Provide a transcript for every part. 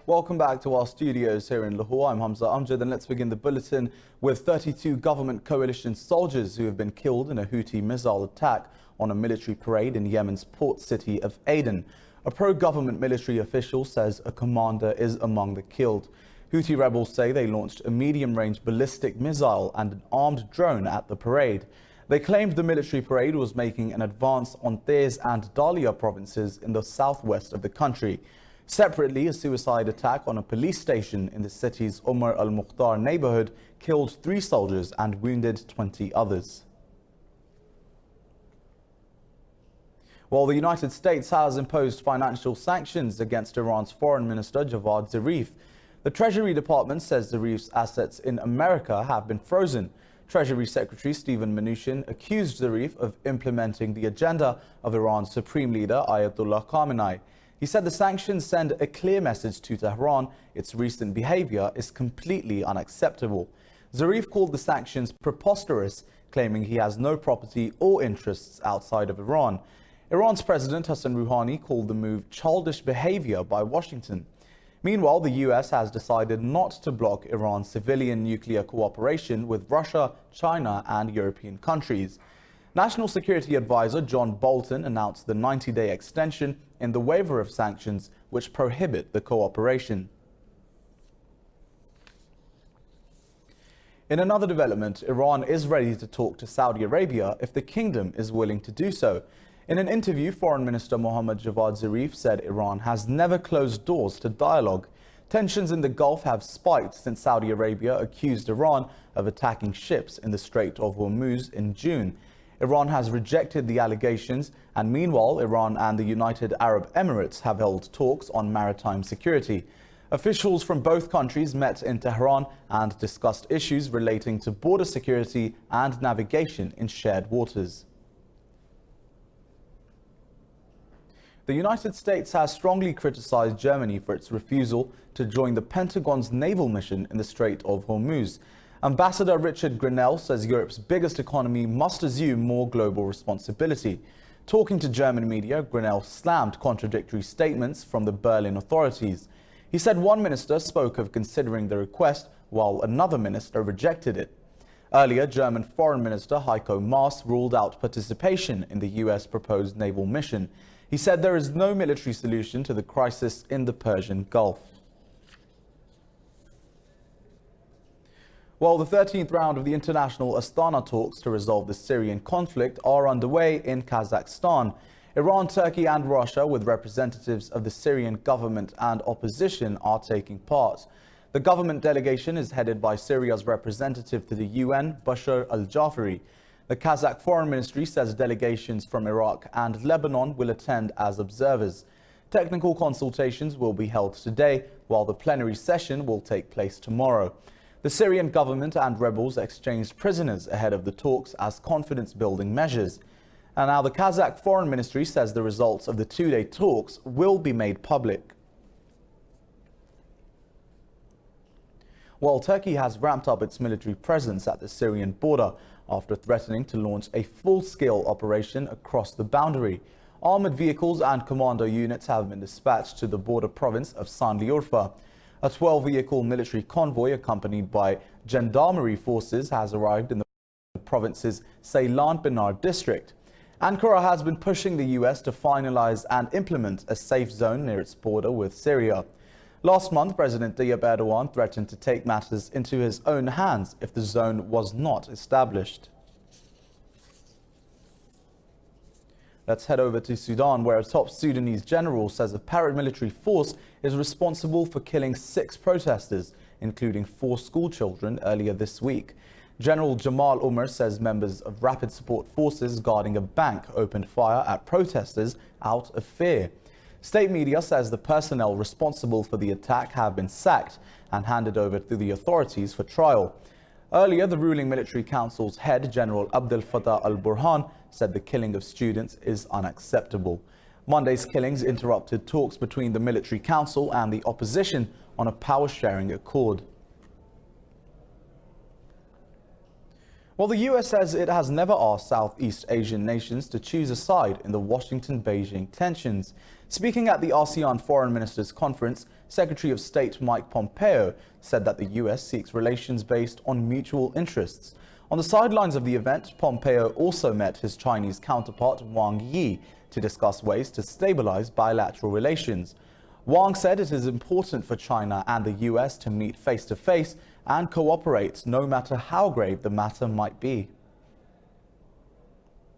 Welcome back to our studios here in Lahore. I'm Hamza Amjad, and let's begin the bulletin with 32 government coalition soldiers who have been killed in a Houthi missile attack on a military parade in Yemen's port city of Aden. A pro-government military official says a commander is among the killed. Houthi rebels say they launched a medium-range ballistic missile and an armed drone at the parade. They claimed the military parade was making an advance on Taiz and Dalia provinces in the southwest of the country. Separately, a suicide attack on a police station in the city's Umar al-Mukhtar neighborhood killed 3 soldiers and wounded 20 others. While the United States has imposed financial sanctions against Iran's Foreign Minister Javad Zarif, the Treasury Department says Zarif's assets in America have been frozen. Treasury Secretary Stephen Mnuchin accused Zarif of implementing the agenda of Iran's Supreme Leader Ayatollah Khamenei. He said the sanctions send a clear message to Tehran. Its recent behavior is completely unacceptable. Zarif called the sanctions preposterous, claiming he has no property or interests outside of Iran. Iran's President Hassan Rouhani called the move childish behavior by Washington. Meanwhile, the US has decided not to block Iran's civilian nuclear cooperation with Russia, China and European countries. National Security Advisor John Bolton announced the 90-day extension in the waiver of sanctions which prohibit the cooperation. In another development, Iran is ready to talk to Saudi Arabia if the kingdom is willing to do so. In an interview, Foreign Minister Mohammad Javad Zarif said Iran has never closed doors to dialogue. Tensions in the Gulf have spiked since Saudi Arabia accused Iran of attacking ships in the Strait of Hormuz in June. Iran has rejected the allegations, and meanwhile, Iran and the United Arab Emirates have held talks on maritime security. Officials from both countries met in Tehran and discussed issues relating to border security and navigation in shared waters. The United States has strongly criticized Germany for its refusal to join the Pentagon's naval mission in the Strait of Hormuz. Ambassador Richard Grenell says Europe's biggest economy must assume more global responsibility. Talking to German media, Grenell slammed contradictory statements from the Berlin authorities. He said one minister spoke of considering the request, while another minister rejected it. Earlier, German Foreign Minister Heiko Maas ruled out participation in the US proposed naval mission. He said there is no military solution to the crisis in the Persian Gulf. While the 13th round of the international Astana talks to resolve the Syrian conflict are underway in Kazakhstan, Iran, Turkey and Russia, with representatives of the Syrian government and opposition, are taking part. The government delegation is headed by Syria's representative to the UN, Bashar al-Jafari. The Kazakh Foreign Ministry says delegations from Iraq and Lebanon will attend as observers. Technical consultations will be held today, while the plenary session will take place tomorrow. The Syrian government and rebels exchanged prisoners ahead of the talks as confidence-building measures. And now the Kazakh Foreign Ministry says the results of the 2-day talks will be made public. While Turkey has ramped up its military presence at the Syrian border after threatening to launch a full-scale operation across the boundary. Armored vehicles and commando units have been dispatched to the border province of Sanliurfa. A 12-vehicle military convoy accompanied by gendarmerie forces has arrived in the province's Ceylan Benar district. Ankara has been pushing the US to finalize and implement a safe zone near its border with Syria. Last month, President Tayyip Erdogan threatened to take matters into his own hands if the zone was not established. Let's head over to Sudan, where a top Sudanese general says a paramilitary force is responsible for killing 6 protesters, including 4 school children, earlier this week. General Jamal Umar says members of rapid support forces guarding a bank opened fire at protesters out of fear. State media says the personnel responsible for the attack have been sacked and handed over to the authorities for trial. Earlier, the ruling military council's head, General Abdel Fattah al-Burhan, said the killing of students is unacceptable. Monday's killings interrupted talks between the military council and the opposition on a power-sharing accord. Well, the US says it has never asked Southeast Asian nations to choose a side in the Washington-Beijing tensions. Speaking at the ASEAN Foreign Ministers Conference, Secretary of State Mike Pompeo said that the US seeks relations based on mutual interests. On the sidelines of the event, Pompeo also met his Chinese counterpart Wang Yi to discuss ways to stabilize bilateral relations. Wang said it is important for China and the US to meet face-to-face and cooperate no matter how grave the matter might be.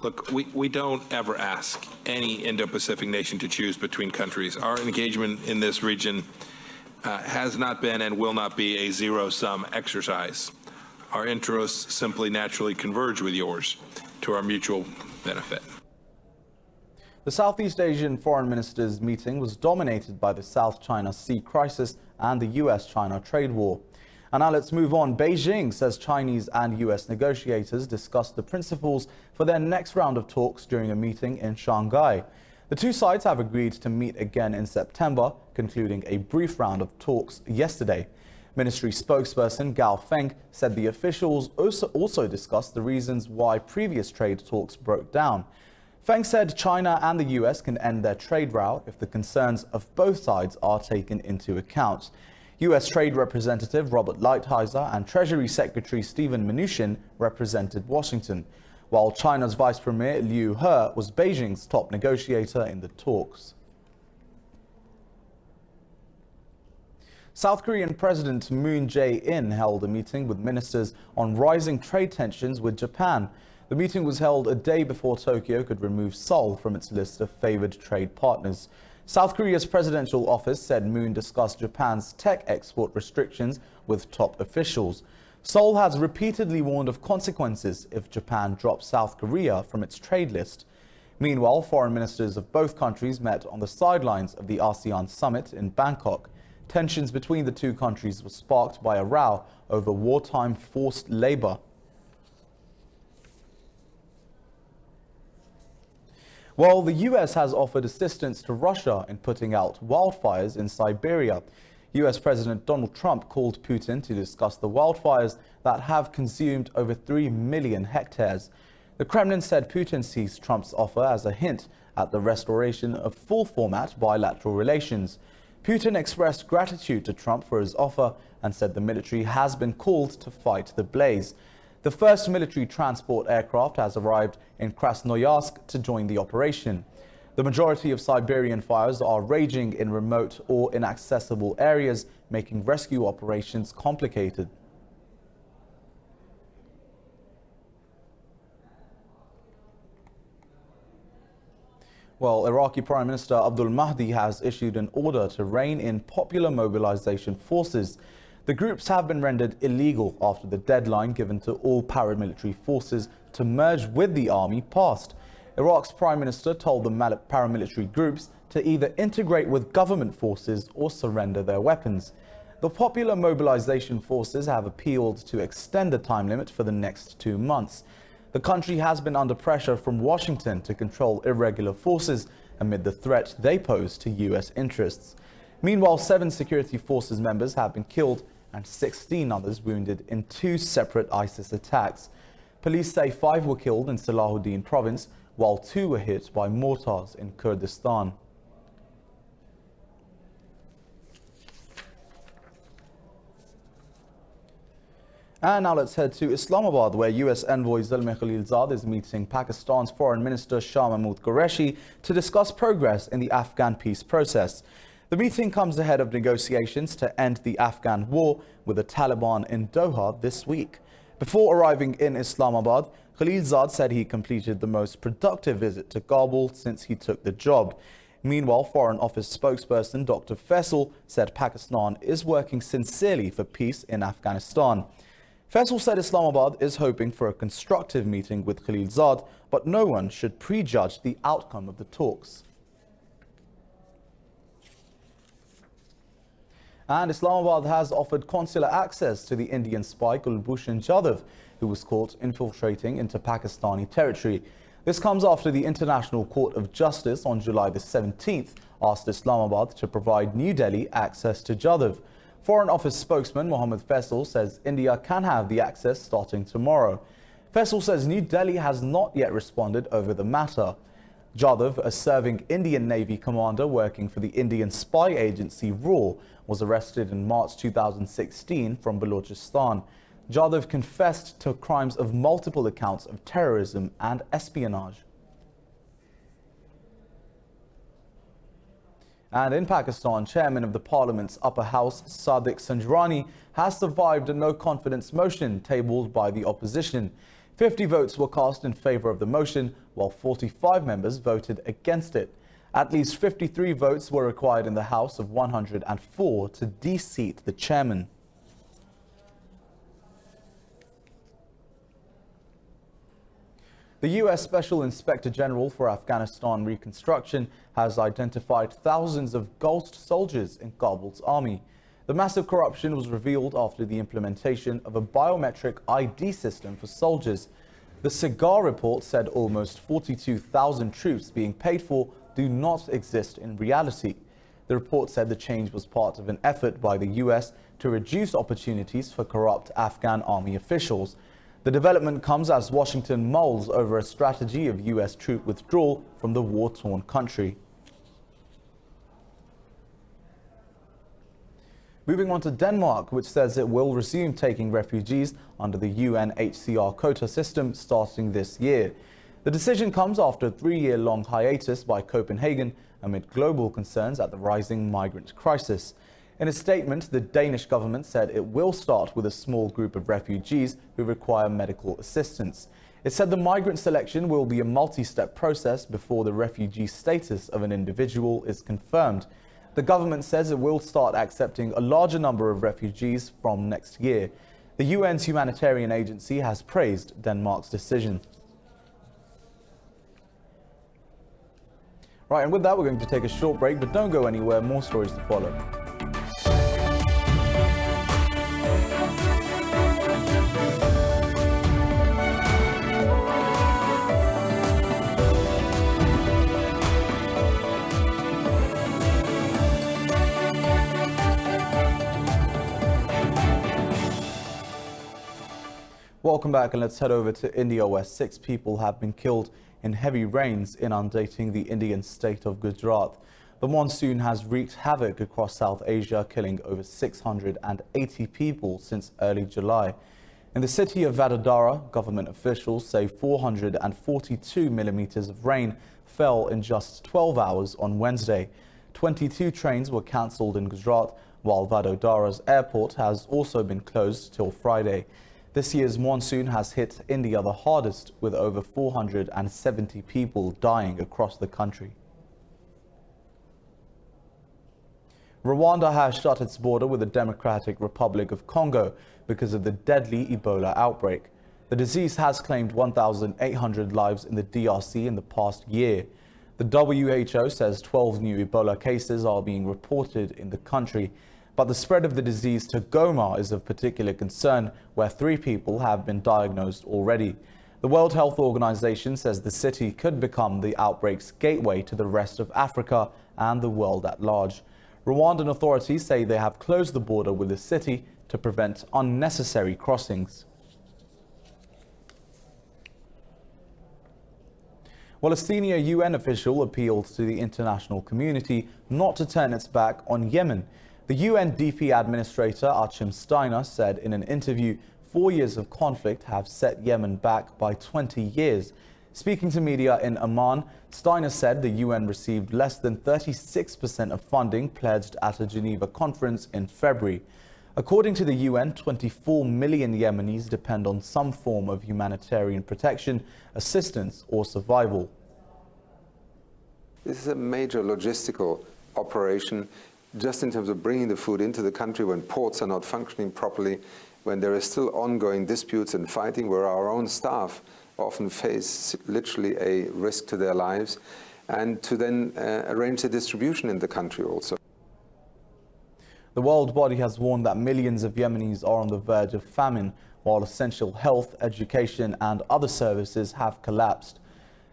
Look, we don't ever ask any Indo-Pacific nation to choose between countries. Our engagement in this region has not been and will not be a zero-sum exercise. Our interests simply naturally converge with yours to our mutual benefit. The Southeast Asian Foreign Ministers meeting was dominated by the South China Sea crisis and the US-China trade war. And now let's move on. Beijing says Chinese and US negotiators discussed the principles for their next round of talks during a meeting in Shanghai. The two sides have agreed to meet again in September, concluding a brief round of talks yesterday. Ministry spokesperson Gao Feng said the officials also discussed the reasons why previous trade talks broke down. Feng said China and the US can end their trade row if the concerns of both sides are taken into account. US Trade Representative Robert Lighthizer and Treasury Secretary Steven Mnuchin represented Washington, while China's Vice Premier Liu He was Beijing's top negotiator in the talks. South Korean President Moon Jae-in held a meeting with ministers on rising trade tensions with Japan. The meeting was held a day before Tokyo could remove Seoul from its list of favored trade partners. South Korea's presidential office said Moon discussed Japan's tech export restrictions with top officials. Seoul has repeatedly warned of consequences if Japan drops South Korea from its trade list. Meanwhile, foreign ministers of both countries met on the sidelines of the ASEAN summit in Bangkok. Tensions between the two countries were sparked by a row over wartime forced labor. Well, the US has offered assistance to Russia in putting out wildfires in Siberia. US President Donald Trump called Putin to discuss the wildfires that have consumed over 3 million hectares. The Kremlin said Putin sees Trump's offer as a hint at the restoration of full-format bilateral relations. Putin expressed gratitude to Trump for his offer and said the military has been called to fight the blaze. The first military transport aircraft has arrived in Krasnoyarsk to join the operation. The majority of Siberian fires are raging in remote or inaccessible areas, making rescue operations complicated. Well, Iraqi Prime Minister Abdul Mahdi has issued an order to rein in popular mobilization forces. The groups have been rendered illegal after the deadline given to all paramilitary forces to merge with the army passed. Iraq's Prime Minister told the paramilitary groups to either integrate with government forces or surrender their weapons. The popular mobilization forces have appealed to extend the time limit for the next 2 months. The country has been under pressure from Washington to control irregular forces amid the threat they pose to US interests. Meanwhile, 7 security forces members have been killed and 16 others wounded in 2 separate ISIS attacks. Police say 5 were killed in Salahuddin province, while 2 were hit by mortars in Kurdistan. And now let's head to Islamabad, where US envoy Zalmay Khalilzad is meeting Pakistan's Foreign Minister Shah Mahmood Qureshi to discuss progress in the Afghan peace process. The meeting comes ahead of negotiations to end the Afghan war with the Taliban in Doha this week. Before arriving in Islamabad, Khalilzad said he completed the most productive visit to Kabul since he took the job. Meanwhile, Foreign Office spokesperson Dr. Faisal said Pakistan is working sincerely for peace in Afghanistan. Faisal said Islamabad is hoping for a constructive meeting with Khalilzad, but no one should prejudge the outcome of the talks. And Islamabad has offered consular access to the Indian spy Kulbhushan Jadhav, who was caught infiltrating into Pakistani territory. This comes after the International Court of Justice on July the 17th asked Islamabad to provide New Delhi access to Jadhav. Foreign Office spokesman Mohammed Faisal says India can have the access starting tomorrow. Faisal says New Delhi has not yet responded over the matter. Jadhav, a serving Indian Navy commander working for the Indian spy agency RAW, was arrested in March 2016 from Balochistan. Jadhav confessed to crimes of multiple accounts of terrorism and espionage. And in Pakistan, Chairman of the Parliament's upper house, Sadiq Sanjrani, has survived a no-confidence motion tabled by the opposition. 50 votes were cast in favour of the motion, while 45 members voted against it. At least 53 votes were required in the House of 104 to de-seat the chairman. The US Special Inspector General for Afghanistan Reconstruction has identified thousands of ghost soldiers in Kabul's army. The massive corruption was revealed after the implementation of a biometric ID system for soldiers. The CIGAR report said almost 42,000 troops being paid for do not exist in reality. The report said the change was part of an effort by the US to reduce opportunities for corrupt Afghan army officials. The development comes as Washington mulls over a strategy of US troop withdrawal from the war-torn country. Moving on to Denmark, which says it will resume taking refugees under the UNHCR quota system starting this year. The decision comes after a 3-year-long hiatus by Copenhagen amid global concerns at the rising migrant crisis. In a statement, the Danish government said it will start with a small group of refugees who require medical assistance. It said the migrant selection will be a multi-step process before the refugee status of an individual is confirmed. The government says it will start accepting a larger number of refugees from next year. The UN's humanitarian agency has praised Denmark's decision. Right, and with that, we're going to take a short break, but don't go anywhere. More stories to follow. Welcome back, and let's head over to India, where 6 people have been killed in heavy rains inundating the Indian state of Gujarat. The monsoon has wreaked havoc across South Asia, killing over 680 people since early July. In the city of Vadodara, government officials say 442 millimeters of rain fell in just 12 hours on Wednesday. 22 trains were cancelled in Gujarat, while Vadodara's airport has also been closed till Friday. This year's monsoon has hit India the hardest, with over 470 people dying across the country. Rwanda has shut its border with the Democratic Republic of Congo because of the deadly Ebola outbreak. The disease has claimed 1,800 lives in the DRC in the past year. The WHO says 12 new Ebola cases are being reported in the country. But the spread of the disease to Goma is of particular concern, where 3 people have been diagnosed already. The World Health Organization says the city could become the outbreak's gateway to the rest of Africa and the world at large. Rwandan authorities say they have closed the border with the city to prevent unnecessary crossings. Well, a senior UN official appealed to the international community not to turn its back on Yemen. The UNDP administrator, Achim Steiner, said in an interview 4 years of conflict have set Yemen back by 20 years. Speaking to media in Amman, Steiner said the UN received less than 36% of funding pledged at a Geneva conference in February. According to the UN, 24 million Yemenis depend on some form of humanitarian protection, assistance or survival. This is a major logistical operation, just in terms of bringing the food into the country when ports are not functioning properly, when there is still ongoing disputes and fighting, where our own staff often face literally a risk to their lives, and to then arrange the distribution in the country also. The world body has warned that millions of Yemenis are on the verge of famine, while essential health, education and other services have collapsed.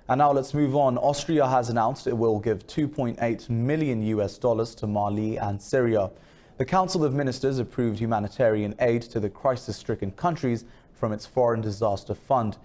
And now let's move on. Austria has announced it will give $2.8 million to Mali and Syria. The Council of Ministers approved humanitarian aid to the crisis-stricken countries from its Foreign Disaster Fund.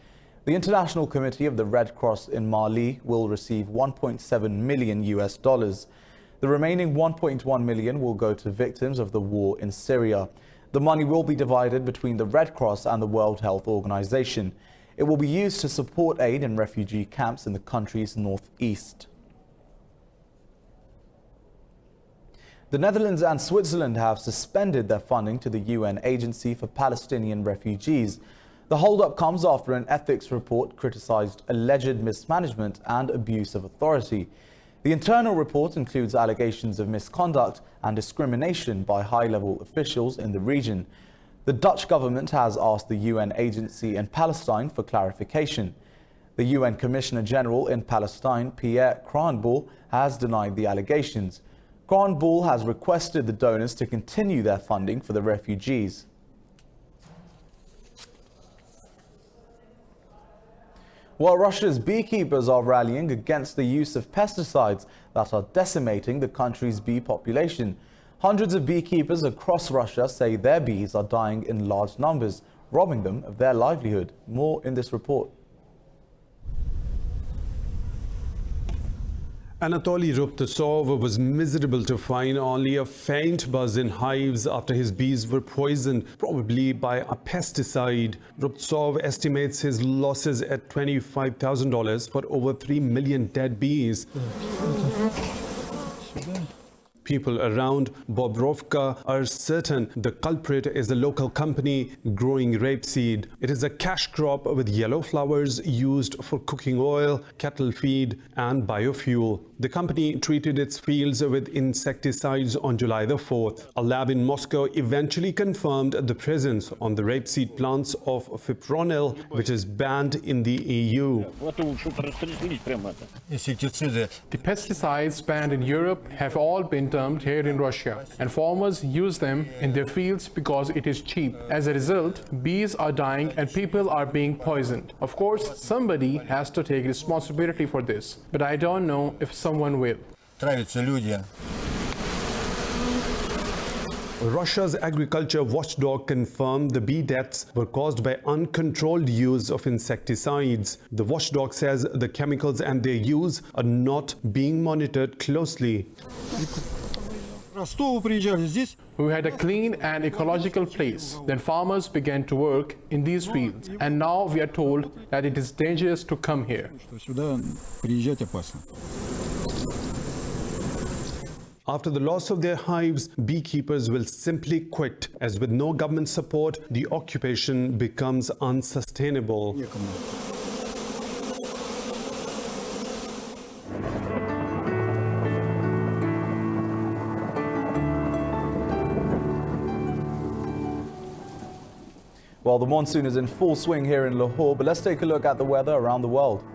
The International Committee of the Red Cross in Mali will receive $1.7 million. The remaining $1.1 million will go to victims of the war in Syria. The money will be divided between the Red Cross and the World Health Organization. It will be used to support aid in refugee camps in the country's northeast. The Netherlands and Switzerland have suspended their funding to the UN Agency for Palestinian Refugees. The hold-up comes after an ethics report criticized alleged mismanagement and abuse of authority. The internal report includes allegations of misconduct and discrimination by high-level officials in the region. The Dutch government has asked the UN agency in Palestine for clarification. The UN Commissioner General in Palestine, Pierre Kranbull, has denied the allegations. Kranbull has requested the donors to continue their funding for the refugees. While Russia's beekeepers are rallying against the use of pesticides that are decimating the country's bee population, hundreds of beekeepers across Russia say their bees are dying in large numbers, robbing them of their livelihood. More in this report. Anatoly Rubtsov was miserable to find only a faint buzz in hives after his bees were poisoned, probably by a pesticide. Rubtsov estimates his losses at $25,000 for over 3 million dead bees. People around Bobrovka are certain the culprit is a local company growing rapeseed. It is a cash crop with yellow flowers used for cooking oil, cattle feed, and biofuel. The company treated its fields with insecticides on July the 4th. A lab in Moscow eventually confirmed the presence on the rapeseed plants of fipronil, which is banned in the EU. The pesticides banned in Europe have all been dumped here in Russia, and farmers use them in their fields because it is cheap. As a result, bees are dying and people are being poisoned. Of course, somebody has to take responsibility for this, but I don't know if someone will. Russia's agriculture watchdog confirmed the bee deaths were caused by uncontrolled use of insecticides. The watchdog says the chemicals and their use are not being monitored closely. We had a clean and ecological place. Then farmers began to work in these fields, and now we are told that it is dangerous to come here. After the loss of their hives, beekeepers will simply quit, as with no government support, the occupation becomes unsustainable. Well, the monsoon is in full swing here in Lahore, but let's take a look at the weather around the world.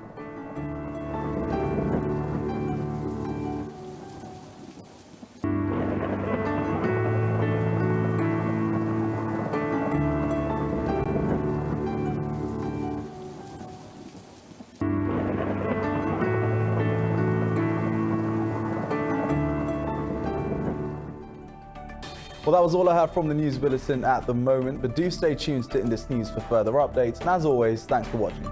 Well, that was all I have from the news bulletin at the moment, but do stay tuned to Indus News for further updates. And as always, thanks for watching.